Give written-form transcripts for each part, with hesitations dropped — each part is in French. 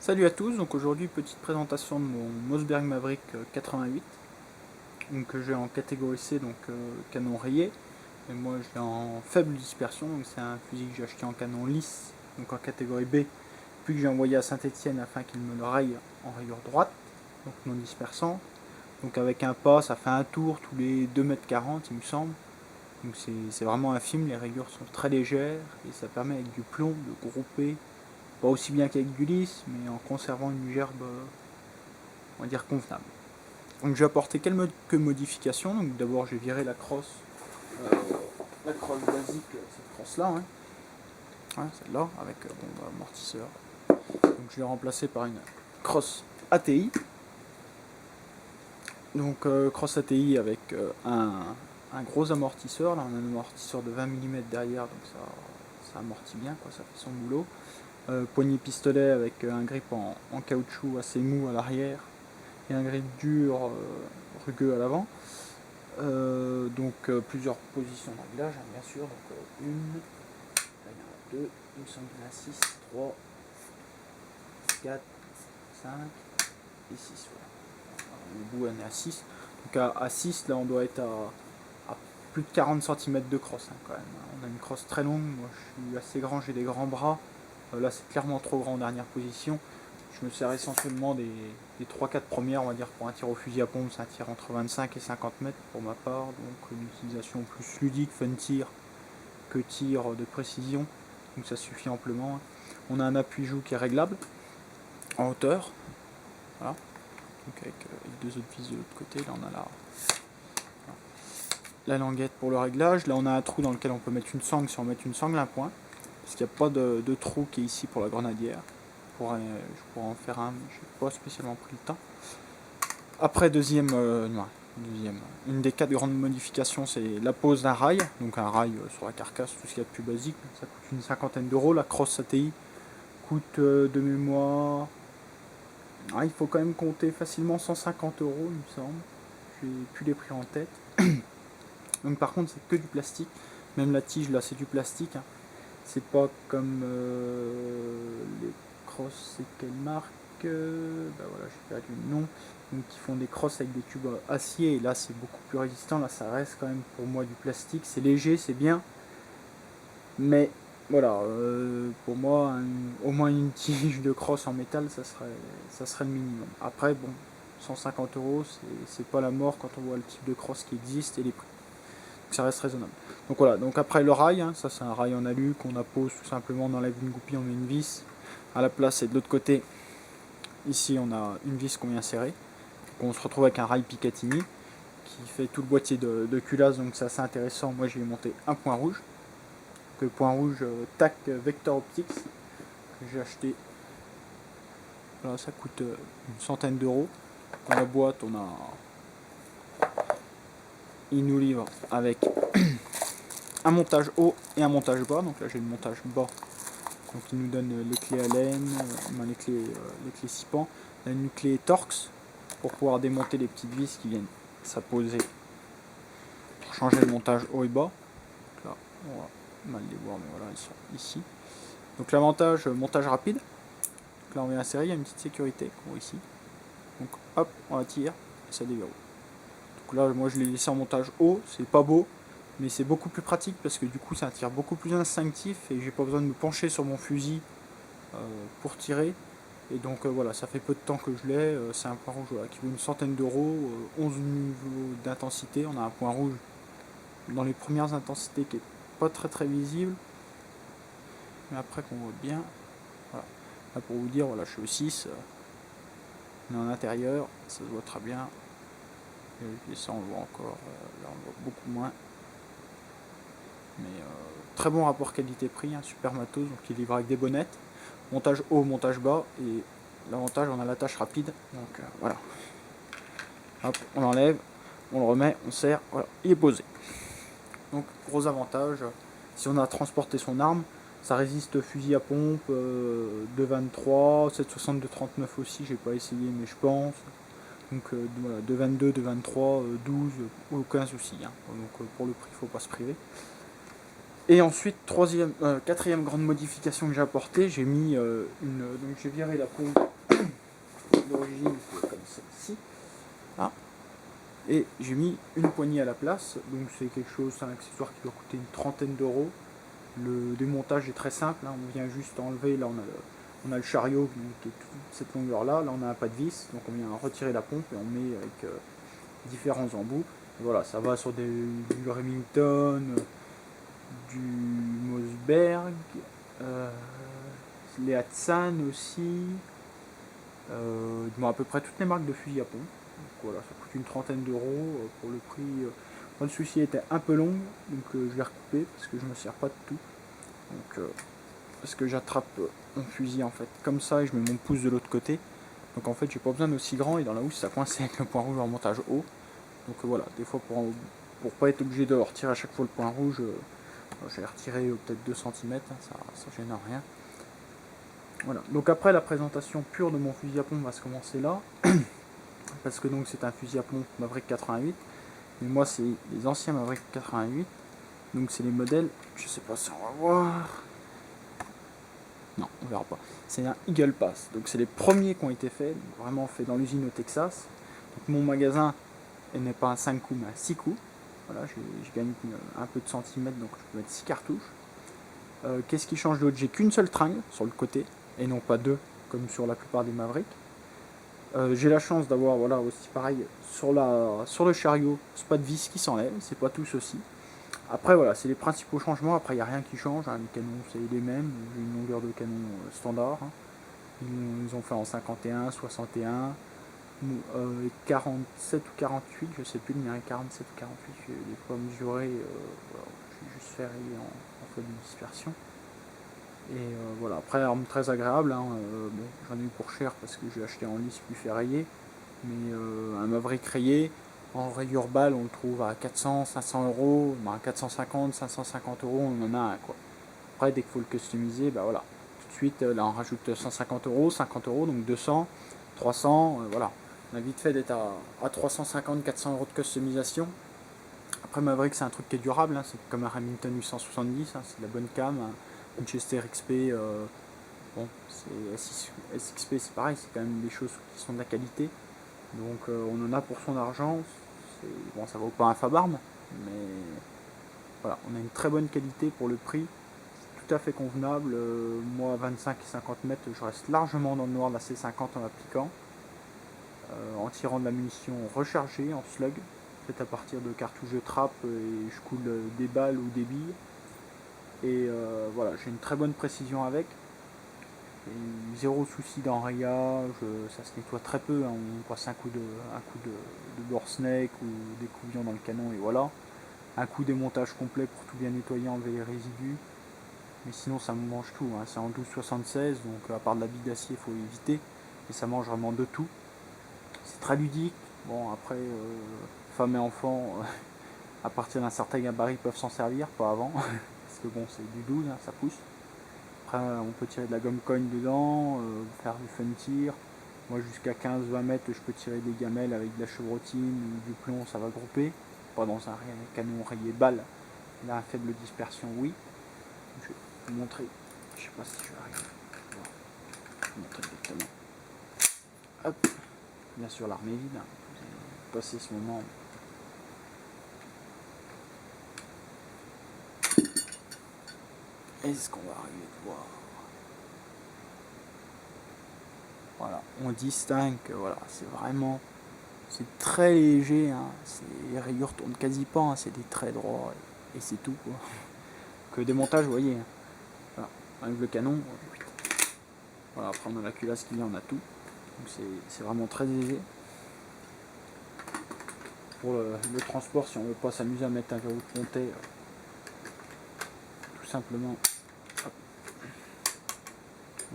Salut à tous, donc aujourd'hui petite présentation de mon Mossberg Maverick 88 donc, que j'ai en catégorie C, donc canon rayé, et moi je l'ai en faible dispersion, donc c'est un fusil que j'ai acheté en canon lisse, donc en catégorie B, puis que j'ai envoyé à Saint-Etienne afin qu'il me le raye en rayure droite, donc non dispersant, donc avec un pas ça fait un tour tous les 2,40 m il me semble, donc c'est vraiment infime, les rayures sont très légères et ça permet avec du plomb de grouper pas aussi bien qu'avec du lisse, mais en conservant une gerbe, on va dire, convenable. Donc j'ai apporté quelques modifications. Donc d'abord j'ai viré euh, la crosse basique, cette crosse là, celle-là, avec amortisseur. Donc je l'ai remplacé par une crosse ATI. Donc crosse ATI avec un gros amortisseur. Là on a un amortisseur de 20 mm derrière, donc ça amortit bien, quoi, ça fait son boulot. Poignée pistolet avec un grip en caoutchouc assez mou à l'arrière et un grip dur, rugueux à l'avant. Plusieurs positions de réglage, bien sûr. Donc une, là il y en a deux, il me semble qu'il y en a 6, 3, 4, 5 et 6. Voilà. Au bout on est à 6. Donc à 6, là on doit être à plus de 40 cm de crosse, quand même. On a une crosse très longue, moi je suis assez grand, j'ai des grands bras. Là c'est clairement trop grand en dernière position. Je me sers essentiellement des 3-4 premières, on va dire, pour un tir au fusil à pompe, c'est un tir entre 25 et 50 mètres pour ma part, donc une utilisation plus ludique, fun tir, que tir de précision, donc ça suffit amplement. On a un appui-joue qui est réglable, en hauteur, voilà, donc avec deux autres vis de l'autre côté, là on a la languette pour le réglage, là on a un trou dans lequel on peut mettre une sangle si on met une sangle à point, parce qu'il n'y a pas de trou qui est ici pour la grenadière. Je pourrais en faire un, mais je n'ai pas spécialement pris le temps. Après, une des 4 grandes modifications, c'est la pose d'un rail. Donc un rail sur la carcasse, tout ce qu'il y a de plus basique. Ça coûte une cinquantaine d'euros. La crosse ATI coûte de mémoire... il faut quand même compter facilement 150 euros, il me semble. J'ai plus les prix en tête. Donc par contre, c'est que du plastique. Même la tige, là, c'est du plastique. C'est pas comme les crosses, c'est quelle marque, voilà, j'ai perdu le nom. Donc ils font des crosses avec des tubes acier, et là c'est beaucoup plus résistant. Là ça reste quand même pour moi du plastique, c'est léger, c'est bien, mais voilà, pour moi au moins une tige de crosse en métal, ça serait le minimum. Après bon, 150 euros, c'est pas la mort quand on voit le type de crosse qui existe et les prix, donc ça reste raisonnable. Donc voilà, donc après le rail, ça c'est un rail en alu qu'on appose tout simplement, on enlève une goupille, on met une vis à la place, et de l'autre côté ici on a une vis qu'on vient serrer. On se retrouve avec un rail Picatinny qui fait tout le boîtier de culasse, donc c'est assez intéressant. Moi j'ai monté un point rouge, que point rouge TAC Vector Optics, que j'ai acheté. Voilà, ça coûte une centaine d'euros. Dans la boîte il nous livre avec un montage haut et un montage bas. Donc là j'ai le montage bas, donc il nous donne les clés Allen, les clés 6 pans, une clé Torx pour pouvoir démonter les petites vis qui viennent s'apposer pour changer le montage haut et bas. Donc là on va mal les voir, mais voilà, ils sont ici. Donc l'avantage, montage rapide. Donc là on vient insérer, il y a une petite sécurité qu'on voit ici. Donc hop, on la tire et ça déverrouille. Donc là moi je l'ai laissé en montage haut, c'est pas beau, mais c'est beaucoup plus pratique parce que du coup c'est un tir beaucoup plus instinctif et j'ai pas besoin de me pencher sur mon fusil pour tirer. Et donc voilà, ça fait peu de temps que je l'ai, c'est un point rouge qui vaut une centaine d'euros, 11 niveaux d'intensité. On a un point rouge dans les premières intensités qui est pas très visible, mais après qu'on voit bien. Voilà. Là pour vous dire, voilà, je suis au 6, on est en intérieur, ça se voit très bien. Et ça on le voit encore, là on le voit beaucoup moins. Mais très bon rapport qualité-prix, super matos, donc il livre avec des bonnettes. Montage haut, montage bas, et l'avantage on a l'attache rapide, donc voilà. Hop, on enlève, on le remet, on serre, voilà, il est posé. Donc gros avantage, si on a transporté son arme, ça résiste fusil à pompe, de 23, 7,62, 39 aussi, j'ai pas essayé mais je pense. Donc voilà, de 22, de 23, 12, aucun souci. Donc pour le prix, il faut pas se priver. Et ensuite, quatrième grande modification que j'ai apportée, j'ai mis donc j'ai viré la pompe d'origine qui est comme celle-ci. Ah. Et j'ai mis une poignée à la place, donc c'est quelque chose, c'est un accessoire qui doit coûter une trentaine d'euros. Le démontage est très simple, hein. On vient juste enlever, là on a le chariot donc, qui est toute cette longueur là on a un pas de vis, donc on vient retirer la pompe et on met avec différents embouts. Et voilà, ça va sur du Remington, du Mossberg, les Hatsan aussi, à peu près toutes les marques de fusil à pompe. Donc voilà, ça coûte une trentaine d'euros pour le prix. Moi, le souci était un peu long, donc je l'ai recoupé parce que je ne me sers pas de tout. Donc, parce que j'attrape mon fusil en fait comme ça et je mets mon pouce de l'autre côté. Donc en fait, j'ai pas besoin d'aussi grand et dans la housse ça coince avec le point rouge en montage haut. Donc voilà, des fois pour pas être obligé de retirer à chaque fois le point rouge, j'ai retiré peut-être 2 cm, hein, ça gêne rien. Voilà, donc après la présentation pure de mon fusil à pompe va se commencer là. Parce que donc c'est un fusil à pompe Maverick 88. Mais moi c'est les anciens Maverick 88. Donc c'est les modèles, je sais pas si on va voir. Non, on verra pas. C'est un Eagle Pass. Donc c'est les premiers qui ont été faits, vraiment faits dans l'usine au Texas. Donc mon magasin n'est pas un 5 coups mais un 6 coups. Voilà, je gagne un peu de centimètres, donc je peux mettre 6 cartouches. Qu'est-ce qui change d'autre? J'ai qu'une seule tringle sur le côté, et non pas deux, comme sur la plupart des Mavericks. J'ai la chance d'avoir, voilà, aussi pareil, sur le chariot, c'est pas de vis qui s'enlève, c'est pas tous aussi. Après, voilà, c'est les principaux changements. Après, il n'y a rien qui change, hein. Les canons, c'est les mêmes. J'ai une longueur de canon standard. Hein. Ils ont fait en 51, 61, 47 ou 48, je sais plus, le mien est 47 ou 48, je l'ai pas mesuré, voilà, je vais juste faire en fait de dispersion. Et voilà, après arme très agréable, hein, bon, j'en ai eu pour cher parce que j'ai acheté en lice puis fait rayer, mais un Maverick rayé, en rayure balle on le trouve à 400, 500 euros, à 450, 550 euros on en a un quoi. Après dès qu'il faut le customiser, bah voilà, tout de suite là on rajoute 150 euros, 50 euros, donc 200, 300, voilà. On a vite fait d'être à 350, 400 euros de customisation. Après Maverick c'est un truc qui est durable, hein, c'est comme un Remington 870, hein, c'est de la bonne cam, un Winchester XP, bon, SXP c'est pareil, c'est quand même des choses qui sont de la qualité. Donc on en a pour son argent, bon ça vaut pas un Fabarm, mais voilà, on a une très bonne qualité pour le prix, tout à fait convenable. Moi à 25 et 50 mètres je reste largement dans le noir de la C50 en appliquant. En tirant de la munition rechargée en slug, faite à partir de cartouches de trappe et je coule des balles ou des billes. Et voilà, j'ai une très bonne précision avec. Et zéro souci d'enrayage, ça se nettoie très peu, hein. On passe un coup de bore snake ou des couvillons dans le canon et voilà. Un coup démontage complet pour tout bien nettoyer, enlever les résidus. Mais sinon ça me mange tout, hein. C'est en 12,76, donc à part de la bille d'acier il faut éviter. Et ça mange vraiment de tout. C'est très ludique. Bon, après, femmes et enfants, à partir d'un certain gabarit, peuvent s'en servir, pas avant. Parce que bon, c'est du 12, hein, ça pousse. Après, on peut tirer de la gomme cogne dedans, faire du fun tir. Moi, jusqu'à 15-20 mètres, je peux tirer des gamelles avec de la chevrotine ou du plomb, ça va grouper. Pas dans un canon rayé balle. Là, faible dispersion, oui. Je vais vous montrer. Je sais pas si je vais arriver. Voilà. Je vais vous montrer exactement. Hop. Bien sûr, l'arme est vide. Vous allez passer ce moment. Est-ce qu'on va arriver à voir? Voilà, on distingue que voilà, c'est très léger, hein, les rayures tournent quasi pas, hein, c'est des traits droits et c'est tout quoi. Que démontage, vous voyez. Hein. Voilà, on enlève le canon. Voilà, après on a la culasse qui vient, on a tout. Donc c'est vraiment très aisé. Pour le transport, si on veut pas s'amuser à mettre un verrou de pontet, tout simplement, hop,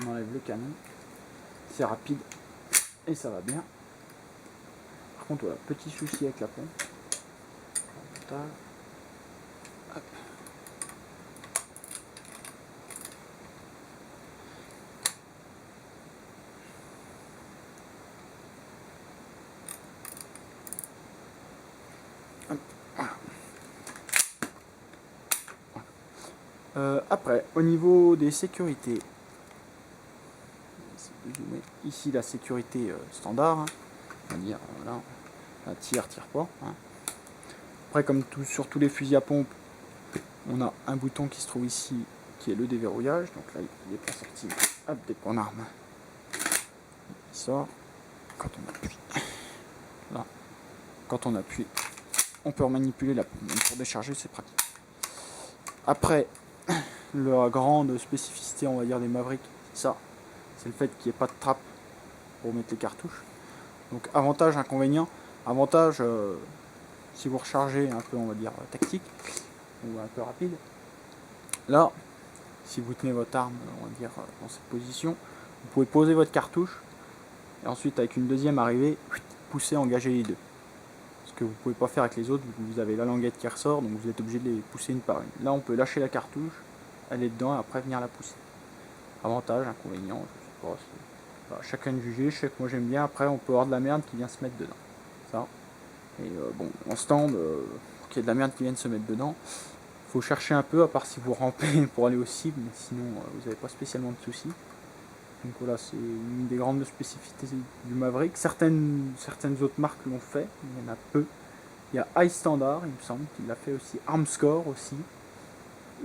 on enlève le canon. C'est rapide et ça va bien. Par contre, voilà, petit souci avec la pompe. Hop. Après, au niveau des sécurités, de zoomer. Ici la sécurité standard, hein. On va dire voilà, la tire pas. Hein. Après comme sur tous les fusils à pompe, on a un bouton qui se trouve ici qui est le déverrouillage. Donc là il n'est pas sorti. Hop, dès qu'on arme, il sort. Quand on appuie, là, quand on appuie, on peut manipuler la pompe. Donc pour décharger, c'est pratique. Après, la grande spécificité, on va dire, des Mavericks, c'est ça. C'est le fait qu'il n'y ait pas de trappe pour mettre les cartouches. Donc avantage, inconvénient. Avantage, si vous rechargez un peu, on va dire, tactique, ou un peu rapide. Là, si vous tenez votre arme, on va dire, dans cette position, vous pouvez poser votre cartouche, et ensuite, avec une deuxième arrivée, pousser, engager les deux. Ce que vous ne pouvez pas faire avec les autres, vous avez la languette qui ressort, donc vous êtes obligé de les pousser une par une. Là, on peut lâcher la cartouche, aller dedans, et après venir la pousser. Avantage, inconvénient, je sais pas. Voilà, chacun de juger, je sais que moi j'aime bien, après on peut avoir de la merde qui vient se mettre dedans. Ça. Et bon, en stand, pour qu'il y ait de la merde qui vienne se mettre dedans, faut chercher un peu, à part si vous rampez pour aller aux cibles, mais sinon vous n'avez pas spécialement de soucis. Donc voilà, c'est une des grandes spécificités du Maverick. Certaines autres marques l'ont fait, il y en a peu. Il y a High Standard, il me semble, qu'il l'a fait aussi. Armscore aussi.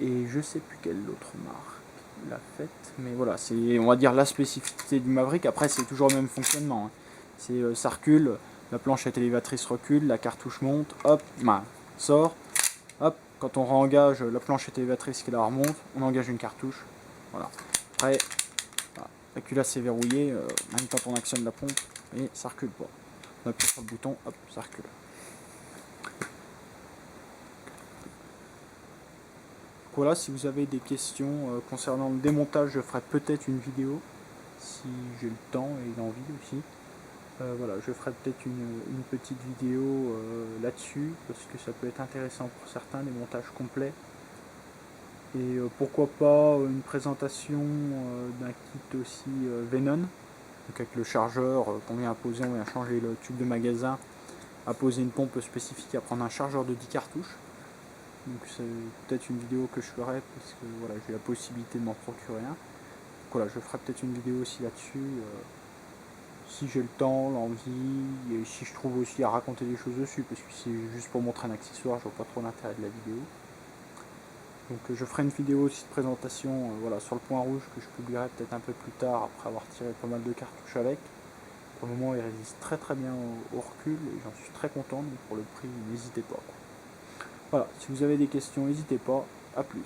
Et je sais plus quelle autre marque l'a faite. Mais voilà, c'est, on va dire, la spécificité du Maverick. Après, c'est toujours le même fonctionnement. Hein. C'est, ça recule, la planchette élévatrice recule, la cartouche monte, hop, sort, hop. Quand on réengage la planchette élévatrice qui la remonte, on engage une cartouche. Voilà. Après, voilà. La culasse est verrouillée, même quand on actionne la pompe, et ça recule pas. On appuie sur le bouton, hop, ça recule. Voilà, si vous avez des questions concernant le démontage, je ferai peut-être une vidéo, si j'ai le temps et l'envie aussi. Voilà, je ferai peut-être une petite vidéo là-dessus, parce que ça peut être intéressant pour certains, des montages complets. Et pourquoi pas une présentation d'un kit aussi Venom, donc avec le chargeur qu'on vient poser, on vient changer le tube de magasin, à poser une pompe spécifique, à prendre un chargeur de 10 cartouches. Donc c'est peut-être une vidéo que je ferai, parce que voilà, j'ai la possibilité de m'en procurer un. Donc voilà, je ferai peut-être une vidéo aussi là-dessus, si j'ai le temps, l'envie, et si je trouve aussi à raconter des choses dessus, parce que si c'est juste pour montrer un accessoire, je vois pas trop l'intérêt de la vidéo. Donc je ferai une vidéo aussi de présentation voilà, sur le point rouge, que je publierai peut-être un peu plus tard, après avoir tiré pas mal de cartouches avec. Pour le moment, il résiste très très bien au recul, et j'en suis très content, donc pour le prix, n'hésitez pas. Voilà, si vous avez des questions, n'hésitez pas, à plus.